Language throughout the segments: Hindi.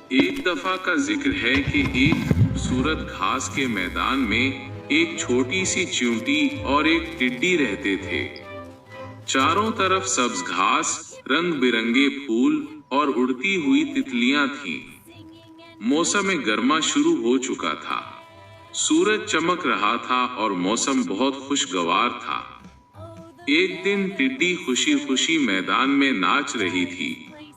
एक दफा का जिक्र है कि एक खूबसूरत घास के मैदान में एक छोटी सी चींटी और एक टिड्डी रहते थे। चारों तरफ सब्ज घास, रंग बिरंगे फूल और उड़ती हुई तितलियां थीं। मौसम गर्मा शुरू हो चुका था। सूरज चमक रहा था और मौसम बहुत खुशगवार था। एक दिन टिड्डी खुशी खुशी मैदान में नाच रही थी,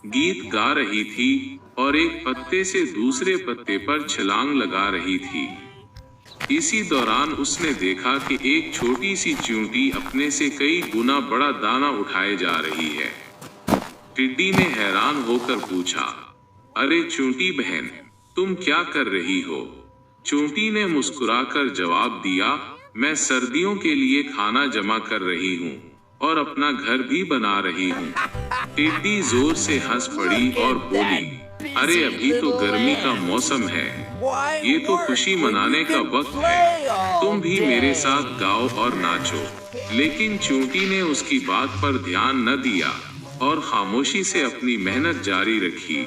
गीत गा रही थी और एक पत्ते से दूसरे पत्ते पर छलांग लगा रही थी। इसी दौरान उसने देखा कि एक छोटी सी चींटी अपने से कई गुना बड़ा दाना उठाए जा रही है। टिड्डी ने हैरान होकर पूछा, अरे चींटी बहन, तुम क्या कर रही हो? चींटी ने मुस्कुराकर जवाब दिया, मैं सर्दियों के लिए खाना जमा कर रही हूँ और अपना घर भी बना रही हूँ। टिड्डी जोर से हंस पड़ी और बोली, अरे अभी तो गर्मी का मौसम है, ये तो खुशी मनाने का वक्त है, तुम भी मेरे साथ गाओ और नाचो। लेकिन चींटी ने उसकी बात पर ध्यान न दिया और खामोशी से अपनी मेहनत जारी रखी।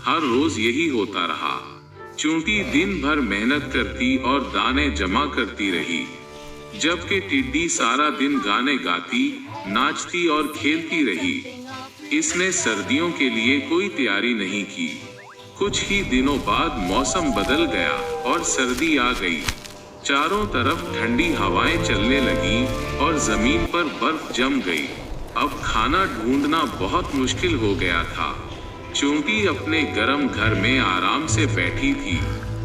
हर रोज यही होता रहा। चींटी दिन भर मेहनत करती और दाने जमा करती रही, जबकि टिड्डी सारा दिन गाने गाती, नाचती और खेलती रही। इसने सर्दियों के लिए कोई तैयारी नहीं की। कुछ ही दिनों बाद मौसम बदल गया और सर्दी आ गई। चारों तरफ ठंडी हवाएं चलने लगीं और जमीन पर बर्फ जम गई। अब खाना ढूंढना बहुत मुश्किल हो गया था। चींटी अपने गर्म घर में आराम से बैठी थी,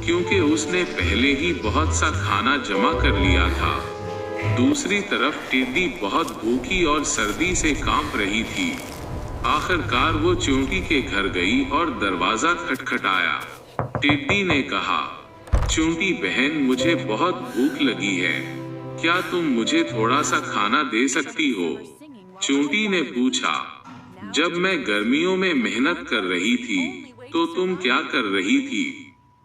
क्योंकि उसने पहले ही बहुत सा खाना जमा कर लिया था। दूसरी तरफ टिड्डी बहुत भूखी और सर्दी से कांप रही थी। आखिरकार वो चींटी के घर गई और दरवाजा खटखटाया। टिड्डी ने कहा, चींटी बहन, मुझे बहुत भूख लगी है, क्या तुम मुझे थोड़ा सा खाना दे सकती हो? चींटी ने पूछा, जब मैं गर्मियों में मेहनत कर रही थी तो तुम क्या कर रही थी?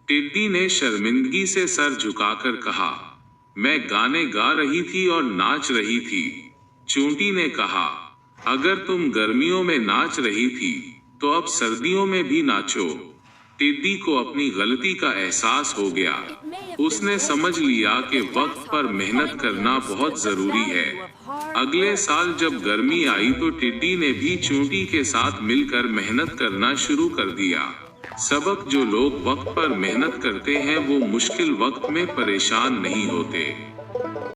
टिड्डी ने शर्मिंदगी से सर झुकाकर कहा, मैं गाने गा रही थी और नाच रही थी। चींटी ने कहा, अगर तुम गर्मियों में नाच रही थी तो अब सर्दियों में भी नाचो। टिड्डी को अपनी गलती का एहसास हो गया। उसने समझ लिया कि वक्त पर मेहनत करना बहुत जरूरी है। अगले साल जब गर्मी आई तो टिड्डी ने भी चींटी के साथ मिलकर मेहनत करना शुरू कर दिया। सबक, जो लोग वक्त पर मेहनत करते हैं वो मुश्किल वक्त में परेशान नहीं होते।